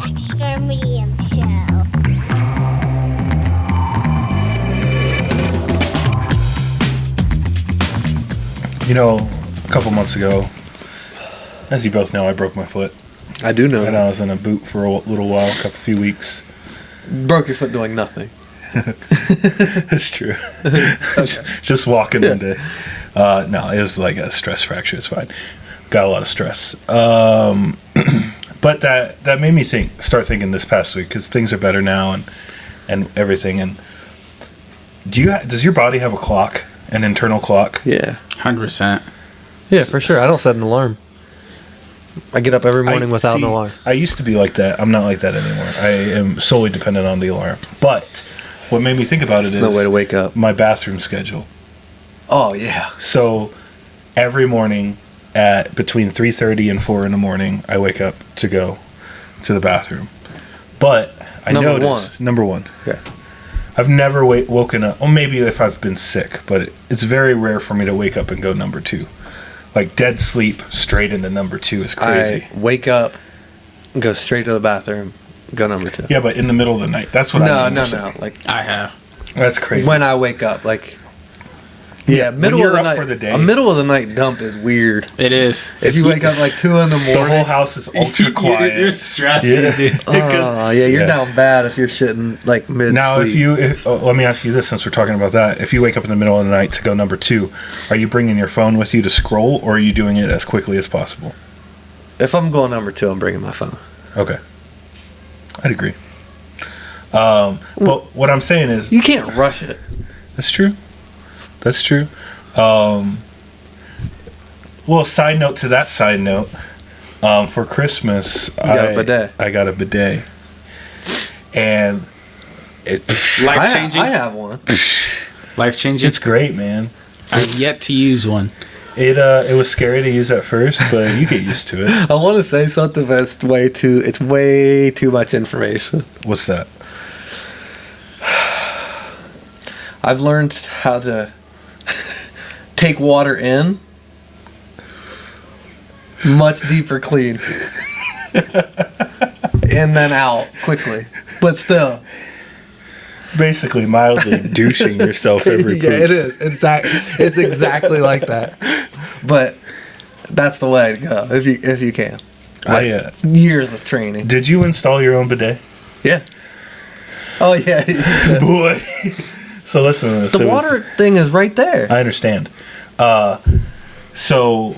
Extra Medium Show. You know, a couple months ago, as you both know, I broke my foot. I do know And that. I was in a boot for a little while, few weeks. Broke your foot doing nothing. It's true. Okay. Just walking into... no, it was like a stress fracture. It's fine. Got a lot of stress. But that made me start thinking this past week, because things are better now and everything. And does your body have a clock, an internal clock? Yeah. 100%. Yeah, for sure. I don't set an alarm. I get up every morning without an alarm. I used to be like that. I'm not like that anymore. I am solely dependent on the alarm. But what made me think about it is no way to wake up. My bathroom schedule. Oh, yeah. So every morning at between 3:30 and 4 in the morning, I wake up to go to the bathroom. But I noticed... Number one. Okay. I've never woken up... Well, maybe if I've been sick, but it's very rare for me to wake up and go number two. Like, dead sleep straight into number two is crazy. I wake up, go straight to the bathroom, go number two. Yeah, but in the middle of the night. That's what I mean. No. Like, I have. That's crazy. when I wake up, like... Yeah, middle when you're of the up night. for the day. A middle of the night dump is weird. It is. If you wake up like 2 in the morning... The whole house is ultra quiet. You're stressing, Yeah. dude. Oh, yeah, you're down bad if you're shitting like mid-sleep. Now, let me ask you this, since we're talking about that. If you wake up in the middle of the night to go number two, are you bringing your phone with you to scroll, or are you doing it as quickly as possible? If I'm going number two, I'm bringing my phone. Okay. I'd agree. But what I'm saying is... You can't rush it. That's true. That's true. Well, side note to that side note. For Christmas, got a bidet. I got a bidet. And Life changing. I have one. Life changing. it's great, man. I've yet to use one. It was scary to use at first, but you get used to it. I want to say something, but it's way too much information. What's that? I've learned how to take water in much deeper clean. And then out quickly. But still. Basically, mildly douching yourself every Yeah, poop. it is. It's exactly like that. But that's the way to go if you can. Like, it's years of training. Did you install your own bidet? Yeah. Oh yeah. Boy. So listen to this. The water thing is right there. I understand. So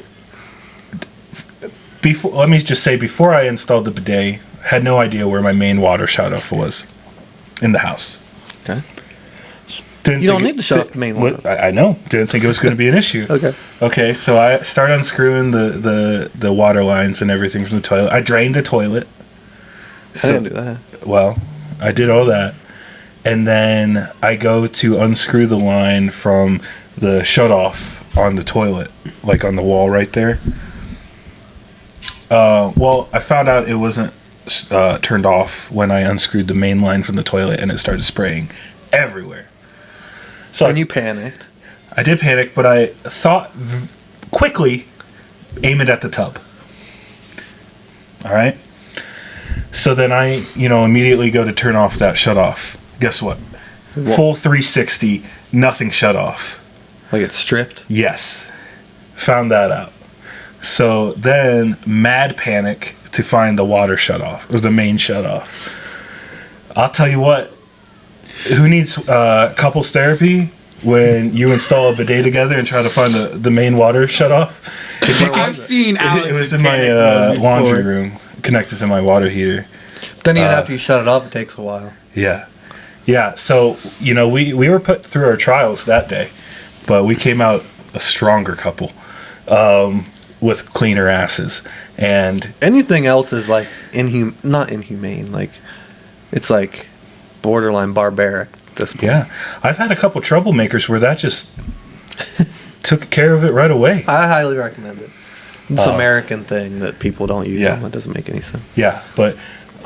let me just say, before I installed the bidet, I had no idea where my main water shut-off was in the house. Okay. You don't need to shut off the main water. I know. Didn't think it was going to be an issue. Okay. Okay, so I started unscrewing the water lines and everything from the toilet. I drained the toilet. I didn't do that. Well, I did all that. And then I go to unscrew the line from the shut-off on the toilet, like on the wall right there. Well, I found out it wasn't turned off when I unscrewed the main line from the toilet, and it started spraying everywhere. So And you panicked. I did panic, but I thought quickly, aim it at the tub. All right? So then I, immediately go to turn off that shut-off. Guess what? Full 360, nothing shut off. Like it's stripped? Yes. Found that out. So then, mad panic to find the water shut off, or the main shut off. I'll tell you what, who needs couples therapy when you install a bidet together and try to find the main water shut off? I've seen Alex. It was in my laundry room, connected to my water heater. Then even after you shut it off, it takes a while. Yeah. Yeah, so, we were put through our trials that day, but we came out a stronger couple with cleaner asses. And anything else is like not inhumane. Like, it's like borderline barbaric at this point. yeah, I've had a couple troublemakers where that just took care of it right away. I highly recommend it. It's an American thing that people don't use. Yeah. Them. It doesn't make any sense. Yeah, but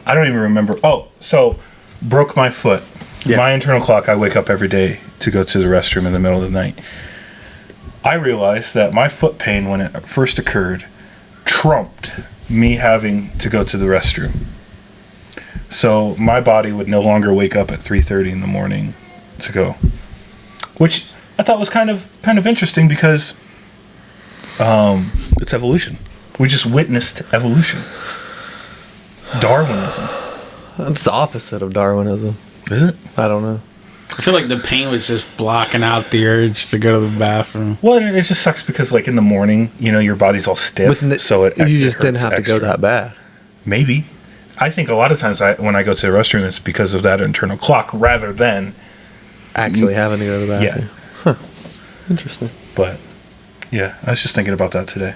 I don't even remember. Oh, so broke my foot. Yeah. My internal clock, I wake up every day to go to the restroom in the middle of the night. I realized that my foot pain, when it first occurred, trumped me having to go to the restroom. So my body would no longer wake up at 3:30 in the morning to go, which I thought was kind of interesting because it's evolution. We just witnessed evolution. Darwinism. It's the opposite of Darwinism. Is it? I don't know. I feel like the pain was just blocking out the urge to go to the bathroom. Well, it just sucks because like in the morning, your body's all stiff, so you just didn't have to go that bad. Maybe. I think a lot of times when I go to the restroom, it's because of that internal clock rather than actually having to go to the bathroom. Yeah. Huh. Interesting. But yeah, I was just thinking about that today.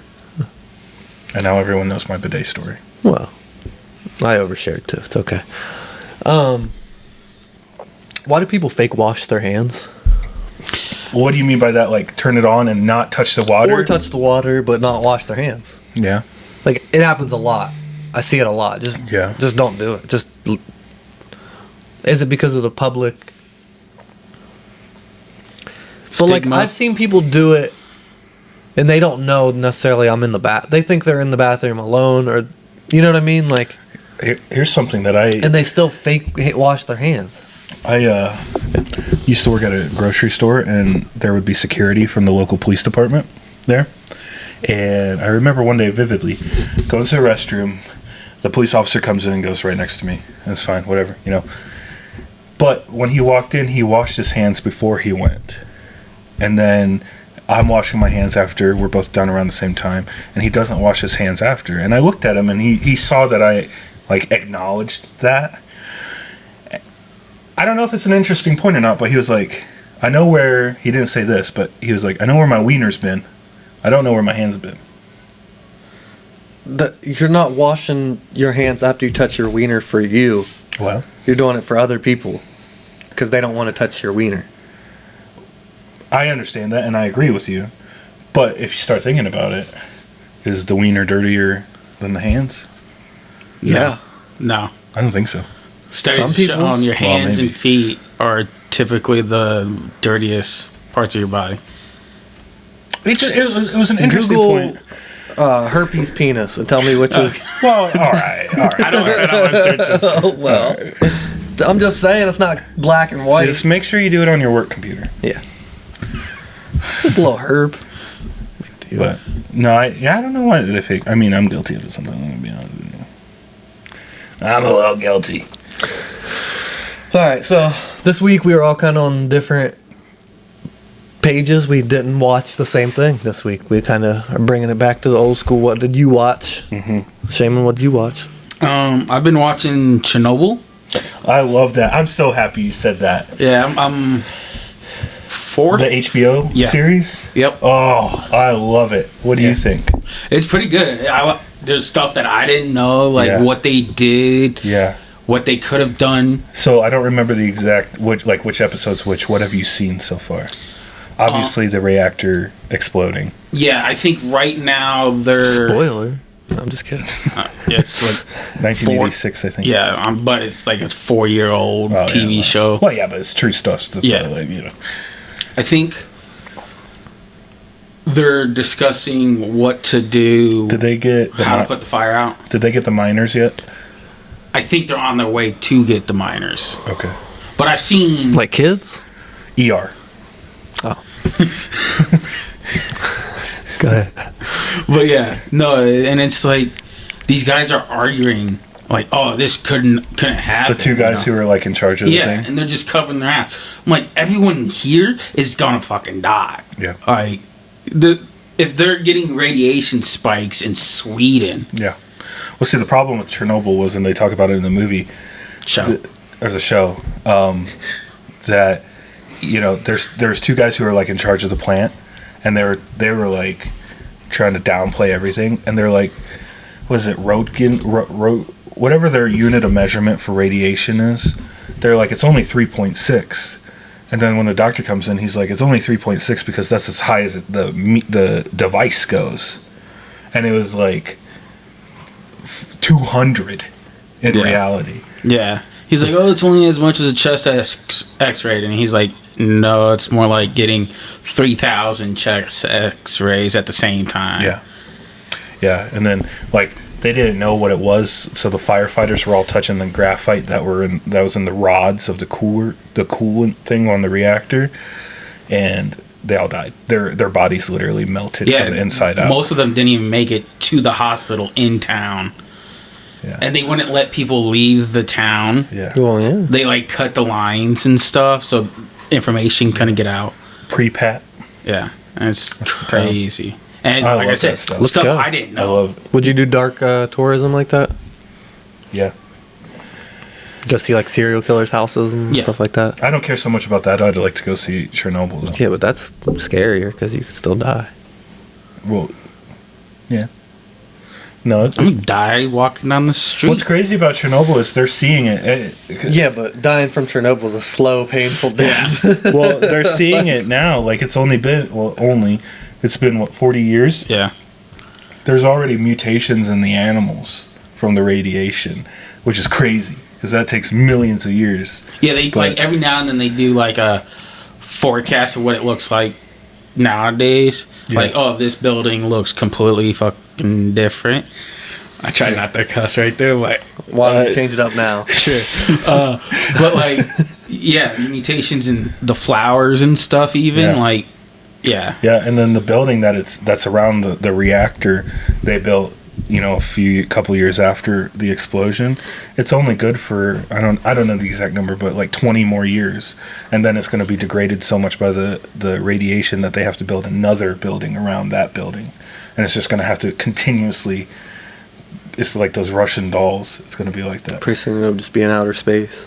And now everyone knows my bidet story. Well, I overshared too. It's okay. Why do people fake wash their hands? What do you mean by that? Like turn it on and not touch the water? Or touch the water but not wash their hands. Yeah. Like it happens a lot. I see it a lot. Just don't do it. Is it because of the public? But like I've seen people do it and they don't know necessarily I'm in the bath. They think they're in the bathroom alone, or you know what I mean? Like here's something that and they still fake wash their hands. I used to work at a grocery store, and there would be security from the local police department there. And I remember one day vividly going to the restroom. The police officer comes in and goes right next to me. That's fine, whatever, But when he walked in, he washed his hands before he went. And then I'm washing my hands after. We're both done around the same time. And he doesn't wash his hands after. And I looked at him, and he saw that I, acknowledged that. I don't know if it's an interesting point or not, but he was like, I know where, he didn't say this, but he was like, I know where my wiener's been. I don't know where my hands have been. You're not washing your hands after you touch your wiener for you. Well, you're doing it for other people because they don't want to touch your wiener. I understand that, and I agree with you. But if you start thinking about it, is the wiener dirtier than the hands? Yeah. No. I don't think so. Some people on your hands and feet are typically the dirtiest parts of your body. It was an interesting point. Herpes penis and tell me which is. Well, all right. I don't want to search this. Well, I'm just saying it's not black and white. Just make sure you do it on your work computer. Yeah. Just a little herb. But no, I don't know why they fake. I mean, I'm guilty of it sometimes. I'm gonna be honest with you. I'm a little guilty. All right, so this week we were all kind of on different pages. We didn't watch the same thing this week. We kind of are bringing it back to the old school. What did you watch? Mm-hmm. Shaman, what did you watch? I've been watching Chernobyl. I love that. I'm so happy you said that. Yeah, I'm fourth. The HBO series? Yep. Oh, I love it. What do you think? It's pretty good. There's stuff that I didn't know, like what they did. Yeah. What they could have done. So I don't remember the exact which episodes which. What have you seen so far? Obviously, the reactor exploding. Yeah, I think right now they're spoiler. No, I'm just kidding. It's like 1986, I think. Yeah, but it's like a 4-year-old TV show. Well, yeah, but it's true stuff. So, I think they're discussing what to do. Did they get how to put the fire out? Did they get the miners yet? I think they're on their way to get the miners. Okay. But I've seen like kids. ER. Oh. Go ahead. But yeah, no, and it's like these guys are arguing like, oh, this couldn't happen. The two guys who are like in charge of the thing. Yeah, and they're just covering their ass. I'm like, everyone here is gonna fucking die. Yeah. Like if they're getting radiation spikes in Sweden. Yeah. Well, see, the problem with Chernobyl was, and they talk about it in the movie. There's a show that there's two guys who are like in charge of the plant, and they were like trying to downplay everything, and they're like, was it Röntgen, whatever their unit of measurement for radiation is? They're like, it's only 3.6. And then when the doctor comes in, he's like, it's only 3.6 because that's as high as the device goes. And it was like 200 in reality. Yeah. He's like, oh, it's only as much as a chest x-ray. And he's like, no, it's more like getting 3,000 chest x-rays at the same time. Yeah. Yeah. And then, like, they didn't know what it was, so the firefighters were all touching the graphite that was in the rods of the coolant thing on the reactor, and they all died. Their bodies literally melted from the inside out. Most of them didn't even make it to the hospital in town. Yeah. And they wouldn't let people leave the town. Yeah. Well, yeah. They like cut the lines and stuff so information couldn't get out. Pre-pat. Yeah. And it's crazy. And I like I love said, that stuff. stuff Let's go. I didn't I know. love. Would you do dark tourism like that? Yeah. Go see like serial killers' houses and Yeah. stuff like that? I don't care so much about that. I'd like to go see Chernobyl though. Yeah, but that's scarier because you could still die. Well, yeah. No. I'm gonna die walking down the street. What's crazy about Chernobyl is they're seeing it. Yeah, but dying from Chernobyl is a slow, painful death. Well, they're seeing it now. Like it's been what, 40 years? Yeah. There's already mutations in the animals from the radiation, which is crazy because that takes millions of years. Yeah, they like every now and then they do like a forecast of what it looks like nowadays. Yeah. Like, oh, this building looks completely fucking different. I try not to cuss right there, but Why don't you change it up now? sure. But like, yeah, mutations in the flowers and stuff. Even Yeah. like, yeah, Yeah, and then the building that's around the reactor they built, a couple years after the explosion. It's only good for I don't know the exact number, but like 20 more years, and then it's going to be degraded so much by the radiation that they have to build another building around that building, and it's just going to have to continuously. It's like those Russian dolls. It's going to be like that. Pretty soon it'll just be in outer space.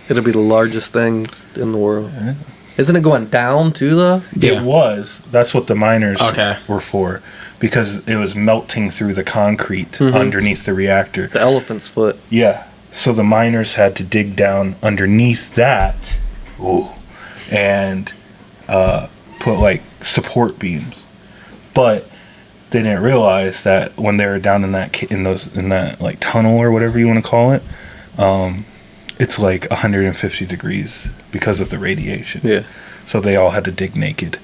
It'll be the largest thing in the world. Yeah. Isn't it going down too, though? Yeah. It was. That's what the miners Okay. were for, because it was melting through the concrete underneath the reactor. The elephant's foot. Yeah. So the miners had to dig down underneath that, and put like support beams, but they didn't realize that when they were down in that like tunnel or whatever you want to call it, it's like 150 degrees because of the radiation. Yeah. So they all had to dig naked.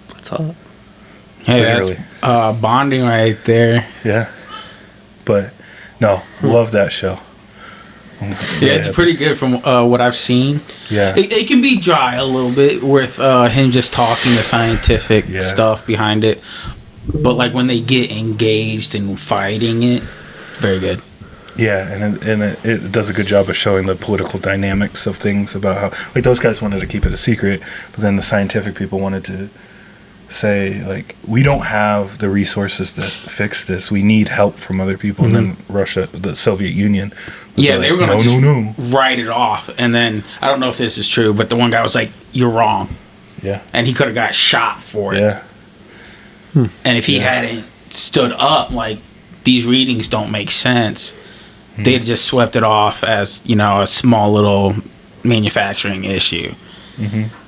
That's hot. hey, Literally. that's bonding right there. Yeah. But no, love that show. Yeah, it's pretty good from what I've seen. Yeah. It can be dry a little bit with him just talking the scientific Yeah. stuff behind it. But like when they get engaged and fighting it, it's very good. Yeah, and it does a good job of showing the political dynamics of things, about how like those guys wanted to keep it a secret, but then the scientific people wanted to say like, we don't have the resources to fix this. We need help from other people. And then Russia, the Soviet Union, was Yeah, like, they were gonna no. write it off, and then I don't know if this is true, but the one guy was like, "You're wrong," Yeah, and he could have got shot for it. yeah, And if he hadn't stood up, like, these readings don't make sense, they'd just swept it off as, a small little manufacturing issue.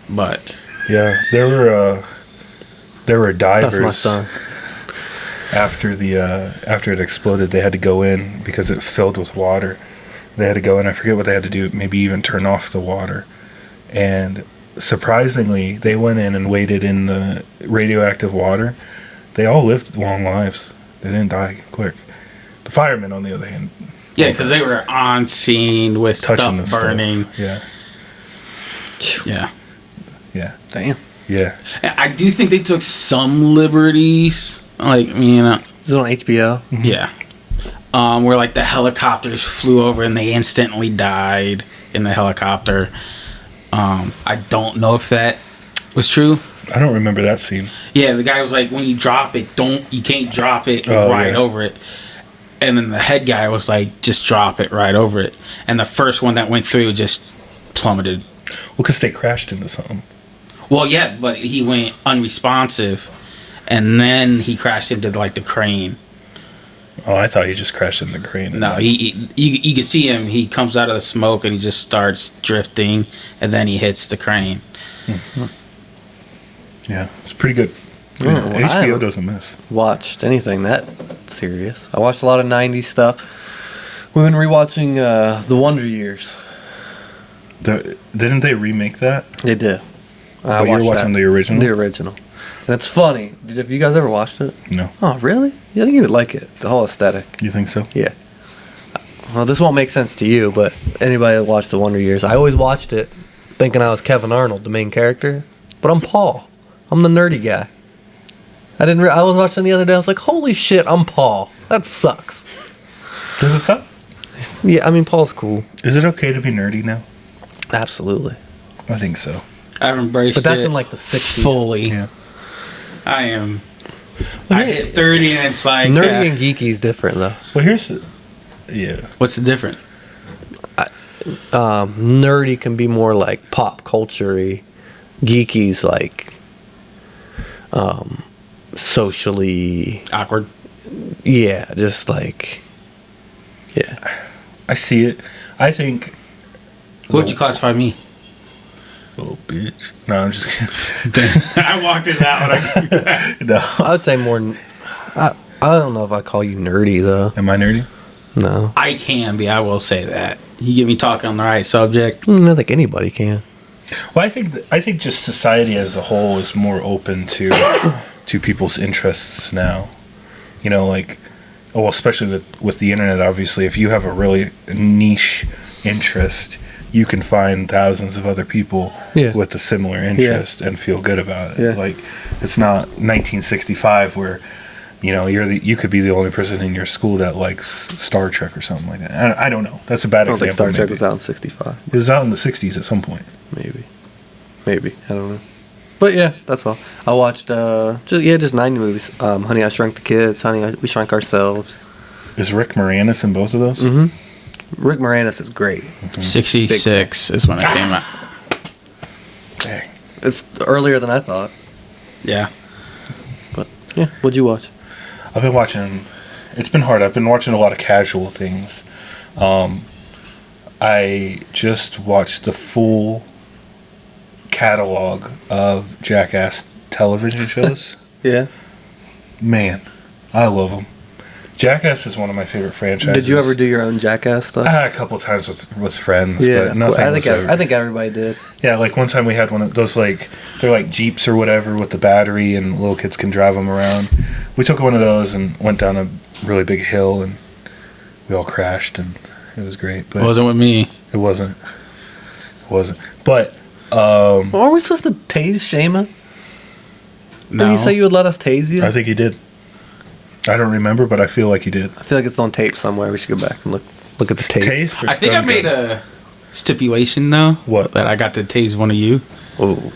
But yeah. There were divers. That's my son. After it exploded, they had to go in because it filled with water. They had to go in. I forget what they had to do. Maybe even turn off the water. And surprisingly, they went in and waded in the radioactive water. They all lived long lives. They didn't die quick. The firemen, on the other hand, yeah, because they were on scene with touching the stuff burning. stuff. Yeah. Yeah. Damn. Yeah. I do think they took some liberties. Like, Is it on HBO? yeah. Where like the helicopters flew over and they instantly died in the helicopter. I don't know if that was true. I don't remember that scene. Yeah, the guy was like, when you drop it, you can't drop it Oh, right yeah. over it. And then the head guy was like, just drop it right over it. And the first one that went through just plummeted. Well, because they crashed into something. Well, yeah, but he went unresponsive, and then he crashed into like the crane. Oh, I thought he just crashed into the crane. No, you could see him. He comes out of the smoke and he just starts drifting, and then he hits the crane. Yeah, it's pretty good. Yeah, well, I HBO haven't doesn't miss. Watched anything that serious. I watched a lot of 90s stuff. We've been rewatching The Wonder Years. Didn't they remake that? They did. But you're watching the original? The original. And it's funny. Have you guys ever watched it? No. Oh, really? Yeah, I think you would like it. The whole aesthetic. You think so? Yeah. Well, this won't make sense to you, but anybody that watched The Wonder Years, I always watched it thinking I was Kevin Arnold, the main character, but I'm Paul. I'm the nerdy guy. I was watching the other day. I was like, holy shit, I'm Paul. That sucks. Does it suck? Yeah, I mean, Paul's cool. Is it okay to be nerdy now? Absolutely. I think so. I've embraced it. But that's in like the 60s. Fully. Yeah. I am. I hit 30 and it's like Nerdy and geeky is different though. Well, here's the. Yeah. What's the difference? Nerdy can be more like pop culture-y. Geeky's like socially Awkward. Yeah, just like yeah. I see it. I think. What'd you classify me? Oh, bitch. No, I'm just kidding. I walked in that one. No. I would say more. I don't know if I call you nerdy though. Am I nerdy? No, I can be. I will say that. You get me talking on the right subject. I don't think anybody can. Well, I think just society as a whole is more open to people's interests now. You know, like, well, especially with the internet. Obviously, if you have a really niche interest, you can find thousands of other people with a similar interest and feel good about it. Yeah. Like, it's not 1965 where, you know, you could be the only person in your school that likes Star Trek or something like that. I don't know. That's a bad I don't example. think Star Trek maybe. was out in '65. It was out in the 60s at some point. Maybe. I don't know. But yeah, that's all. I watched just 90 movies. Honey, I Shrunk the Kids. We Shrunk Ourselves. Is Rick Moranis in both of those? Mm-hmm. Rick Moranis is great. 66 is when it came out. Dang. It's earlier than I thought. Yeah. But yeah, what'd you watch? I've been watching. It's been hard. I've been watching a lot of casual things. I just watched the full catalog of Jackass television shows. Yeah. Man, I love them. Jackass is one of my favorite franchises. Did you ever do your own Jackass stuff? A couple times with friends, but nothing. I think everybody did. Yeah, like one time we had one of those, like, they're like Jeeps or whatever with the battery and little kids can drive them around. We took one of those and went down a really big hill and we all crashed and it was great. But It wasn't with me. It wasn't. But, Well, are we supposed to tase Shaman? No. Did he say you would let us tase you? I think he did. I don't remember, but I feel like he did. I feel like it's on tape somewhere. We should go back and look at the tape. Taste or I think I stun made gun? a stipulation, though. What? That I got to tase one of you. Oh.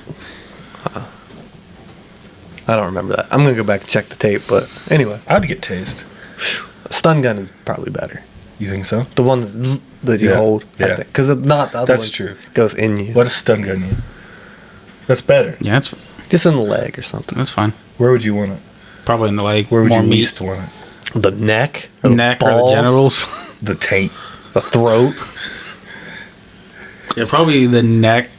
I don't remember that. I'm going to go back and check the tape, but anyway. I'd get tased. A stun gun is probably better. You think so? The one that you Yeah. hold. Yeah. Because it's not the other That's one. true. Goes in you. What does stun gun you? That's better. Yeah, Just in the leg or something. that's fine. Where would you want it? Probably in the leg. Where would More you meat. least want it? The neck? The neck or the balls, genitals. The taint. The throat? Yeah, probably the neck.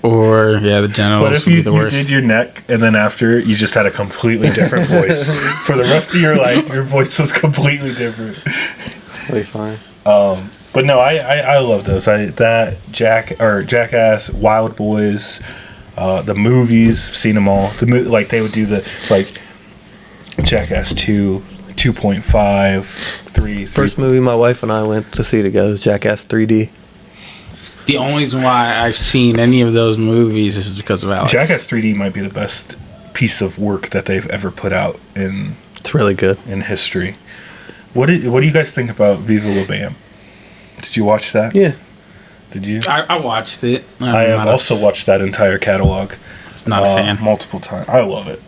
Or, the genitals What if would be you the worst. did your neck and then after you just had a completely different voice? For the rest of your life, your voice was completely different. Really fine. But no, I love those. Jackass, Wild Boys, the movies. I've seen them all. Like they would do the Jackass 2, 2.5, 3. First movie my wife and I went to see together was Jackass 3D. The only reason why I've seen any of those movies is because of Alex. Jackass 3D might be the best piece of work that they've ever put out in It's really good. history. What do you guys think about Viva La Bam? Did you watch that? Yeah. Did you? I watched it. I have also watched that entire catalog. Not a fan. Multiple times. I love it.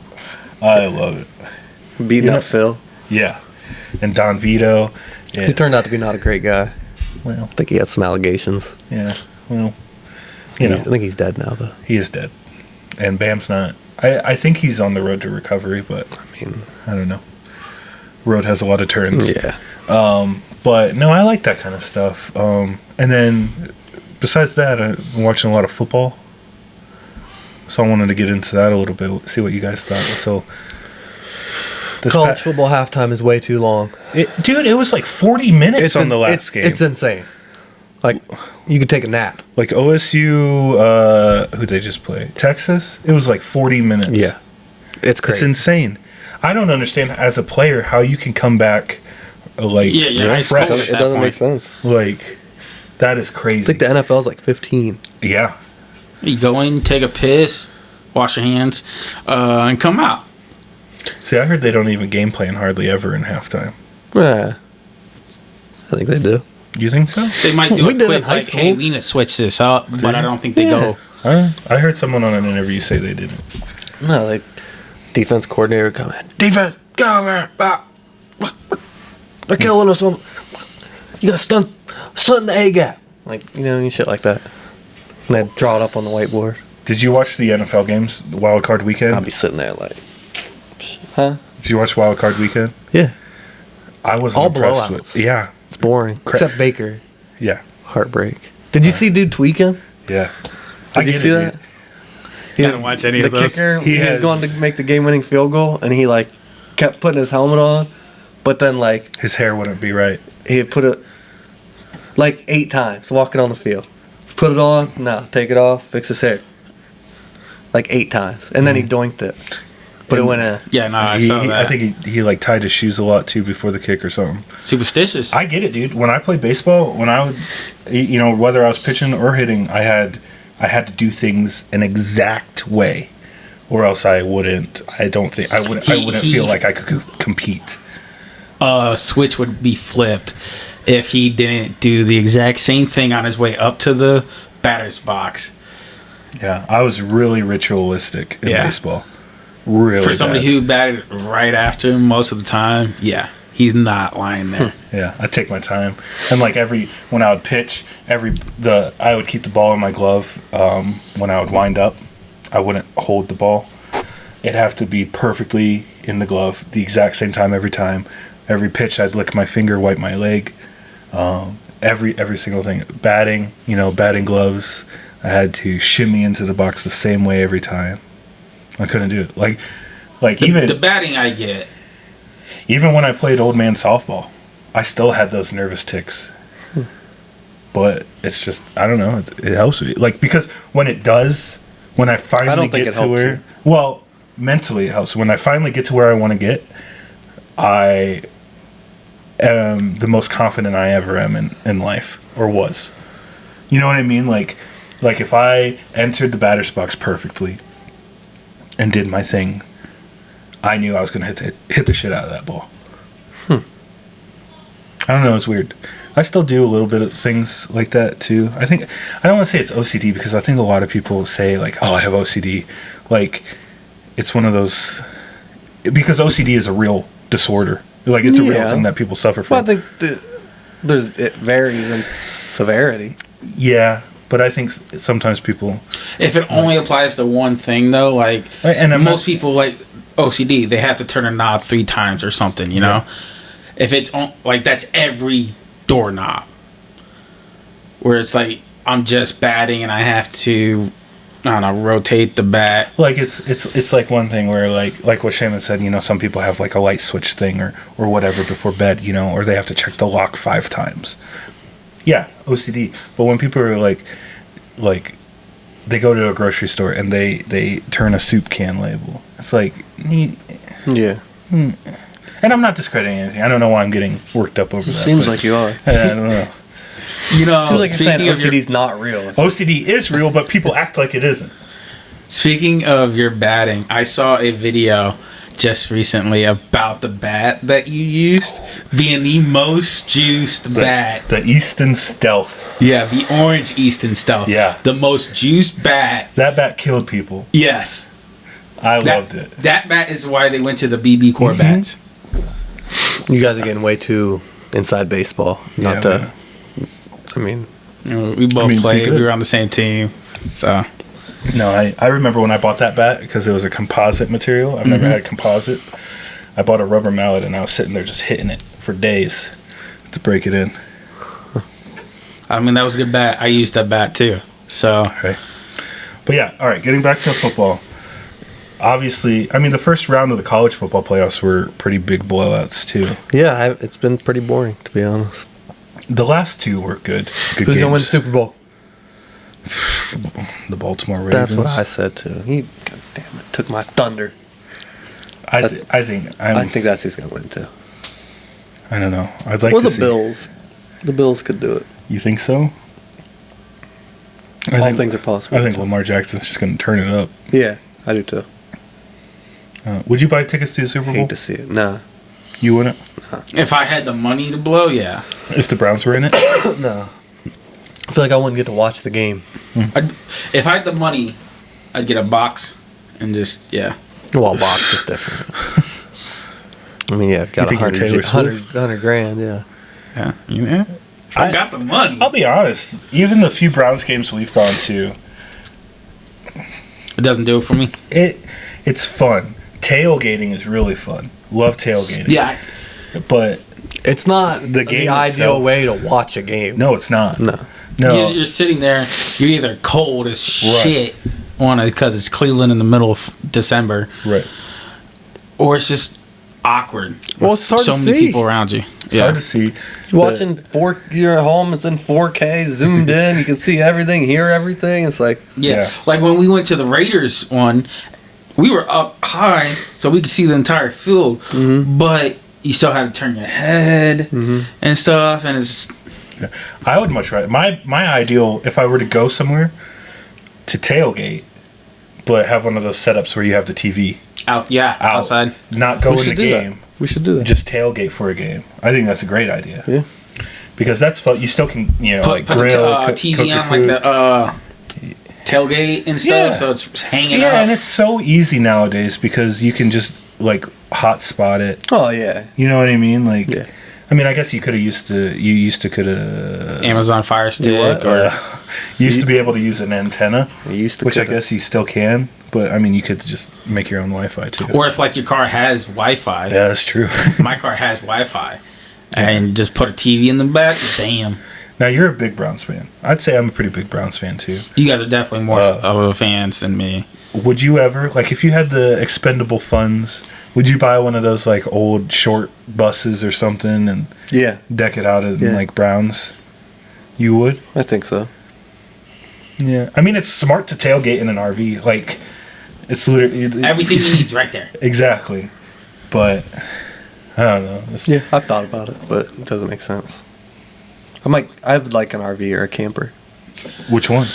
Beating up Phil. Yeah. And Don Vito. He turned out to be not a great guy. Well, I think he had some allegations. yeah. Well, I think he's dead now, though. he is dead. And Bam's not. I think he's on the road to recovery, but I mean, I don't know. Road has a lot of turns. yeah. But no, I like that kind of stuff. And then besides that, I've been watching a lot of football. So I wanted to get into that a little bit, see what you guys thought. So College football halftime is way too long. Dude, it was like 40 minutes on the last game. It's insane. Like, you could take a nap. Like OSU, who Who'd they just play? Texas? It was like 40 minutes. Yeah. It's crazy. It's insane. I don't understand as a player how you can come back like I fresh. scored. It doesn't make sense. Like, that is I crazy. think the NFL's like 15. Yeah. You go in, take a piss, wash your hands, and come out. See, I heard they don't even game plan hardly ever in halftime. Yeah. I think they do. You think so? They might do We a did in quick, high like, school. hey, we need to switch this up, but I don't think they Yeah. go. I heard someone on an interview say they didn't. No, like defense coordinator would come in. Defense, go over. They're killing us on. You got to stun the A gap. Like, and shit like that. And they'd draw it up on the whiteboard. Did you watch the NFL games, Wild Card Weekend? I'd be sitting there like, huh? Did you watch Wild Card Weekend? Yeah. I wasn't All impressed blowouts. with. Yeah, It's boring. Except Baker. yeah, Heartbreak. Did you see dude tweaking? yeah. Did you see that? He Didn't watch any the of those. kicker, He he was has- going to make the game-winning field goal, and he like kept putting his helmet on, but then like His hair wouldn't be right. he had put it like 8 times walking on the field. Put it on, no, take it off, fix his hair. Like 8 times, and then he doinked it, but it went in. Yeah, no, I He- saw he- that. I think he like tied his shoes a lot too before the kick or something. Superstitious. I get it, dude. When I played baseball, when I would, whether I was pitching or hitting, I had to do things an exact way, or else I wouldn't. I don't think I would. I wouldn't He- feel like I could compete. Switch would be flipped if he didn't do the exact same thing on his way up to the batter's box. Yeah, I was really ritualistic in Yeah. baseball. Really, For somebody bad. who batted right after him most of the time, yeah, he's not lying there. Yeah, I take my time, and like when I would pitch, I would keep the ball in my glove. When I would wind up, I wouldn't hold the ball. It'd have to be perfectly in the glove, the exact same time every time. Every pitch, I'd lick my finger, wipe my leg. Every single thing. Batting, batting gloves. I had to shimmy into the box the same way every time. I couldn't do it. Like even The batting I get. even when I played old man softball, I still had those nervous tics. But it's just, I don't know, it helps me. Like, because when I finally don't think get it to helps where, you. well, mentally it helps. When I finally get to where I want to get, I am the most confident I ever am in life, or was. You know what I mean? Like if I entered the batter's box perfectly and did my thing, I knew I was going to hit the shit out of that ball. I don't know, it's weird. I still do a little bit of things like that too. I don't want to say it's OCD, because I think a lot of people say like, oh, I have OCD. Like, it's one of those, because OCD is a real disorder. Like, it's a real Yeah. thing that people suffer Well, I from. think it varies in severity. Yeah, but I think sometimes people, If it only applies to one thing, though, like and I'm most not- people like OCD, they have to turn a knob 3 times or something, you know? If it's like that's every doorknob, where it's like I'm just batting and I have to, I don't know, rotate the bat. like it's like one thing where like what Shaman said, some people have like a light switch thing or whatever before bed, or they have to check the lock 5 times. Yeah, OCD. But when people are like they go to a grocery store and they turn a soup can label, it's like, Yeah. and I'm not discrediting anything. I don't know why I'm getting worked up over that. Seems but like you are. I don't know. You know, Seems like you're saying speaking of your- OCD's not real. OCD is real, but people act like it isn't. Speaking of your batting, I saw a video just recently about the bat that you used being the most juiced bat. The Easton Stealth. Yeah, the orange Easton Stealth. Yeah. The most juiced bat. That bat killed people. Yes. I loved it. That bat is why they went to the BB Core bats. You guys are getting way too inside baseball. Not Yeah, to. I mean, We both be played. good. We were on the same team. So No, I remember when I bought that bat, because it was a composite material. I've never had composite. I bought a rubber mallet and I was sitting there just hitting it for days to break it in. I mean, that was a good bat. I used that bat too. So Right. But yeah, all right, getting back to football. Obviously, I mean, the first round of the college football playoffs were pretty big blowouts too. yeah, it's been pretty boring, to be honest. The last 2 were good. Good Who's games. gonna win the Super Bowl? The Baltimore Ravens. That's what I said too. He, God damn it, took my thunder. I think that's who's gonna win too. I don't know. I'd like Or to the see. Bills. The Bills could do it. You think so? All things are possible. I think Lamar Jackson's just going to turn it up. Yeah, I do too. Would you buy tickets to the Super Bowl? Hate to see it. Nah. You wouldn't? If I had the money to blow, yeah. If the Browns were in it? No. I feel like I wouldn't get to watch the game. If I had the money, I'd get a box and just, yeah. Well, box is different. I mean, yeah, got You think you're Taylor Swift? 100 grand, yeah. Yeah. Yeah. If I got the money. I'll be honest. Even the few Browns games we've gone to, It doesn't do it for me. it's fun. Tailgating is really fun. Love tailgating. Yeah. But It's not The game the ideal itself. way to watch a game. no, it's not. No. No. You're sitting there, you're either cold as shit on it because it's Cleveland in the middle of December, Right. or it's just awkward. Well, it's hard so to many see. people around you. It's hard to see. You're watching you're at home, it's in 4K, zoomed in, you can see everything, hear everything. It's like, Yeah. Like when we went to the Raiders one, we were up high so we could see the entire field, but you still had to turn your head and stuff, and it's I would much rather. My ideal, if I were to go somewhere, to tailgate, but have one of those setups where you have the TV out. Yeah, out, outside. not go we in should the do game. that. We should do that. Just tailgate for a game. I think that's a great idea. Yeah. Because that's fun. You still can, Put grill, the TV cook your on food. like the tailgate and stuff, Yeah. so it's hanging Yeah, up. and it's so easy nowadays because you can just hotspot it. Oh, yeah. You know what I mean? Yeah. I mean, I guess you could have could have Amazon Fire Stick what? or used to be able to use an antenna, I used to which I coulda. guess you still can. But I mean, you could just make your own Wi-Fi too. or if like your car has Wi-Fi. Yeah, that's true. My car has Wi-Fi, and just put a TV in the back. Bam. Now you're a big Browns fan. I'd say I'm a pretty big Browns fan too. You guys are definitely more of fans than me. Would you ever, if you had the expendable funds, would you buy one of those old short buses or something and Yeah, deck it out in Yeah. Browns? You would? I think so. Yeah. I mean, it's smart to tailgate in an RV. It's literally Everything you need is right there. Exactly. But I don't know. Yeah, I've thought about it, but it doesn't make sense. I would like an RV or a camper. Which one?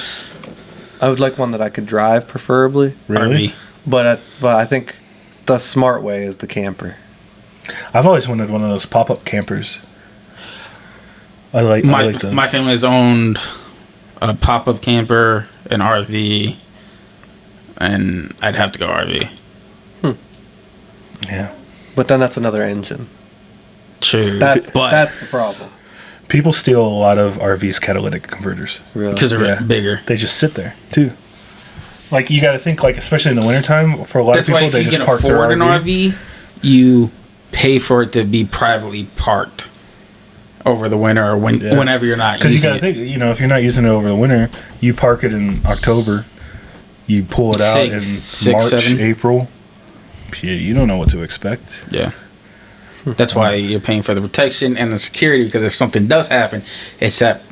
I would like one that I could drive, preferably. Really? RV. But I think the smart way is the camper. I've always wanted one of those pop-up campers. I like those. My family has owned a pop-up camper, an RV, and I'd have to go RV. Yeah. But then that's another engine. True. That's but the problem. People steal a lot of RVs catalytic converters. Really. because they're Yeah. bigger. They just sit there, too. You got to think, especially in the wintertime, for a lot That's of why people, if they you just can park their afford an RV. RV, you pay for it to be privately parked over the winter or Yeah. whenever you're not Because you using got to it. think, if you're not using it over the winter, you park it in October, you pull it out in Six, March, 7. April. Yeah, you don't know what to expect. Yeah. That's why you're paying for the protection and the security, because if something does happen, it's that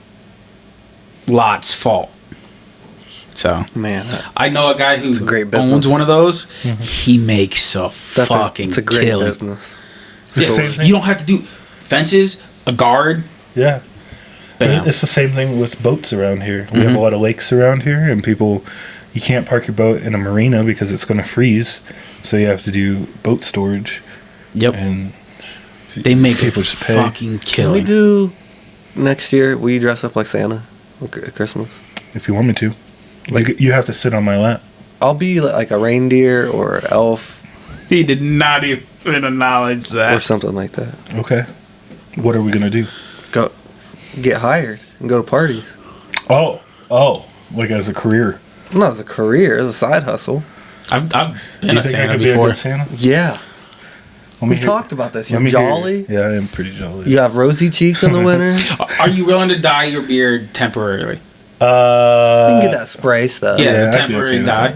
lot's fault. So Man, I know a guy who It's a great business. owns one of those. He makes a fucking it's a great killing. business. It's the Yeah, same thing. you don't have to do fences, a guard. Yeah. Bam. It's the same thing with boats around here. We have a lot of lakes around here, and you can't park your boat in a marina because it's going to freeze. So you have to do boat storage. Yep. And They make a people just pay. fucking Can we killing. do next year? We dress up like Santa at Christmas. If you want me to. You have to sit on my lap. I'll be like a reindeer or an elf He did not even acknowledge or that. something like that. Okay. What are we going to do? Go get hired and go to parties. Oh, as a career. Not as a career, as a side hustle. I've been You a think I Santa could be a before. good Santa? Yeah, Let me we hear- talked about this. let You're me hear- jolly. Yeah, I am pretty jolly. You have rosy cheeks in the winter. You Are you willing to dye your beard temporarily? can get that spray stuff. Yeah, yeah, I'd be temporary okay with dye.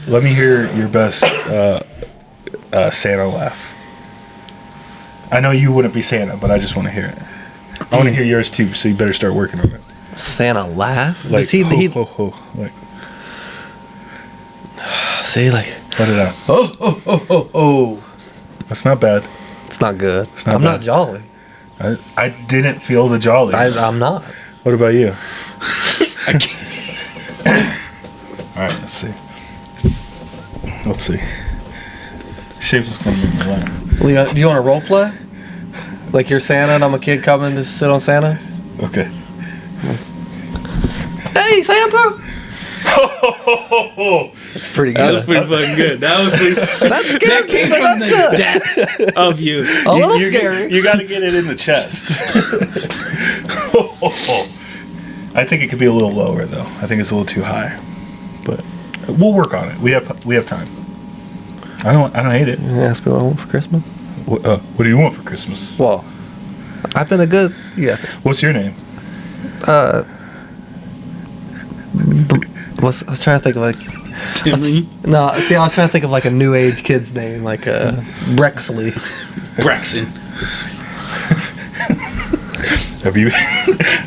Let me hear your best Santa laugh. I know you wouldn't be Santa, but I just want to hear it. I want to hear yours too, so you better start working on it. Santa laugh? Like, Does he, ho, ho, ho. Like, see, like, let it out. oh. That's not bad. It's not good. not I'm not bad. jolly. I didn't feel the jolly. I'm not. What about you? I can't. All right, let's see. Shapes is gonna make me laugh. Do you want to role play? Like you're Santa and I'm a kid coming to sit on Santa? Okay. Hey, Santa! It's pretty That was good. pretty fucking good. That was pretty. That's scary. That came but from the that's good. depth of you. A little scary. You got to get it in the chest. I think it could be a little lower though. I think it's a little too high, but we'll work on it. We have time. I don't hate it. You ask me what I want for Christmas? What do you want for Christmas? Well, I've been a good. Yeah. What's your name? I was trying to think of like. Timmy. No, see, I was trying to think of like a new age kid's name, like Brexley. Braxton. Have you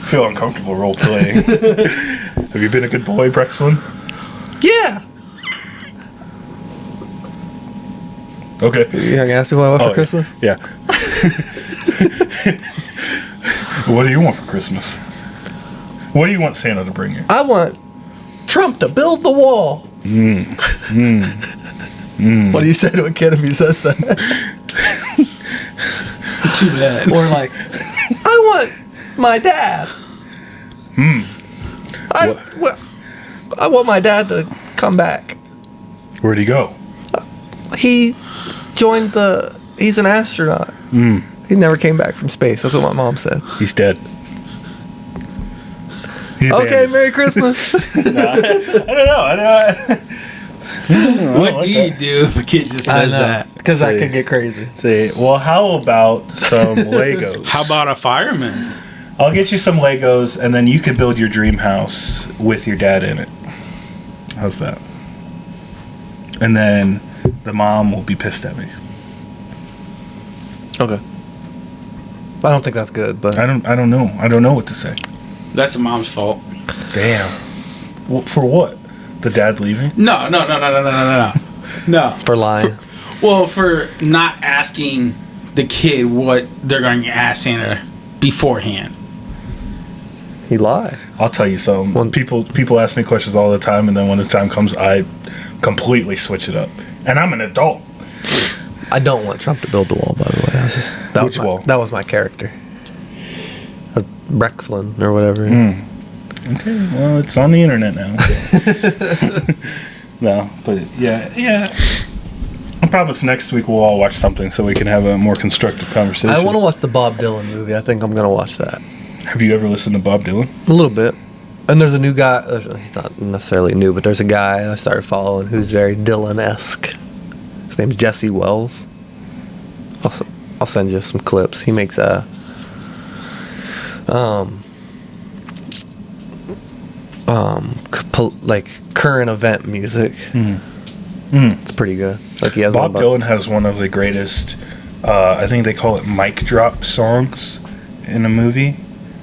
feel uncomfortable role playing? Have you been a good boy, Brexlin? Yeah. Okay. You gonna ask me what I want for Christmas? Yeah. What do you want for Christmas? What do you want Santa to bring you? I want Trump to build the wall. What do you say to a kid if he says that? Too bad. Or like, I want my dad. I want my dad to come back. Where'd he go? He joined he's an astronaut. He never came back from space. That's what my mom said. He's dead. He Okay, abandoned. Merry Christmas. I don't know. What do you do if a kid just says that? Because that See. could get crazy. Say, well, how about some Legos? How about a fireman? I'll get you some Legos, and then you can build your dream house with your dad in it. How's that? And then the mom will be pissed at me. Okay. I don't think that's good, but I don't know. I don't know what to say. That's the mom's fault. Damn. Well, for what? The dad leaving? No. No. for lying. Well, for not asking the kid what they're going to ask Santa beforehand. He lied. I'll tell you something. Well- People ask me questions all the time, and then when the time comes, I completely switch it up. And I'm an adult. I don't want Trump to build the wall, by the way. Which wall? That was my character. Brexlin or whatever. Okay, well, it's on the internet now. So. No, but yeah. I promise next week we'll all watch something so we can have a more constructive conversation. I want to watch the Bob Dylan movie. I think I'm going to watch that. Have you ever listened to Bob Dylan? A little bit. And there's a new guy. He's not necessarily new, but there's a guy I started following who's very Dylan-esque. His name's Jesse Wells. I'll send you some clips. He makes like current event music. It's pretty good. Like he has Bob one Dylan has one of the greatest, I think they call it mic drop songs in a movie.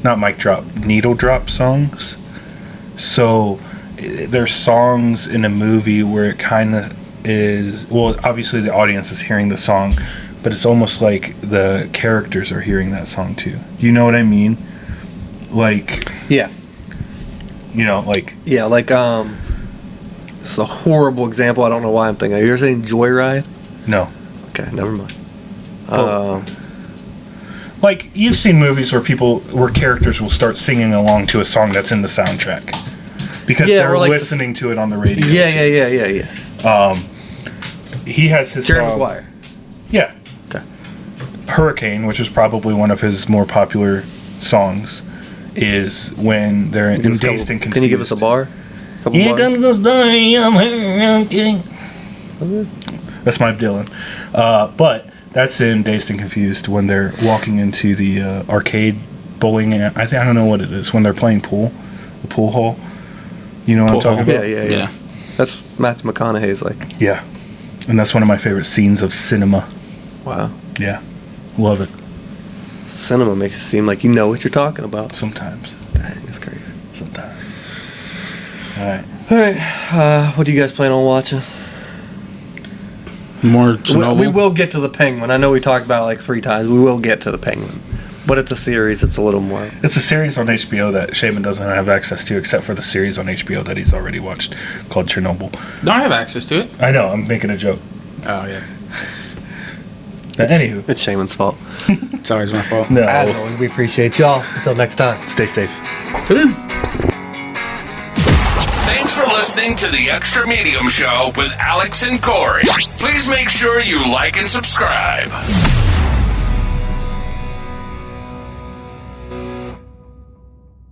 Not mic drop, needle drop songs. So there's songs in a movie where it kind of is, well, obviously the audience is hearing the song, but it's almost like the characters are hearing that song too. You know what I mean? Like, Yeah. you know, like, Yeah, like it's a horrible example. I don't know why I'm thinking. You're saying Joyride? no. Okay, never mind. Oh. Like, you've seen movies where characters will start singing along to a song that's in the soundtrack. Because Yeah, they're or like listening to it on the radio. Yeah. He has his Jerry song. Maguire. Yeah. Okay. Hurricane, which is probably one of his more popular songs, is when they're in Dazed and Confused. Can you give us a bar? Couple Here bars? comes the story of hurricane. That's my Dylan. But that's in Dazed and Confused when they're walking into the arcade bowling. I don't know what it is. When they're playing pool. The pool hall. You know what I'm talking about? Yeah. That's Matthew McConaughey's like. Yeah. And that's one of my favorite scenes of cinema. Wow. Yeah. Love it. Cinema makes it seem like you know what you're talking about. Sometimes. Dang, that's crazy. sometimes. All right. All right. What do you guys plan on watching? More Chernobyl. We will get to the Penguin. I know we talked about it like 3 times. We will get to the Penguin. But it's a series. It's a little more. It's a series on HBO that Shaman doesn't have access to, except for the series on HBO that he's already watched called Chernobyl. Don't have access to it. I know. I'm making a joke. Oh, yeah. But anywho, It's Shaman's fault. It's always my fault. no. As always, we appreciate y'all. Until next time. Stay safe. Thanks for listening to the Extra Medium Show with Alex and Corey. Please make sure you like and subscribe.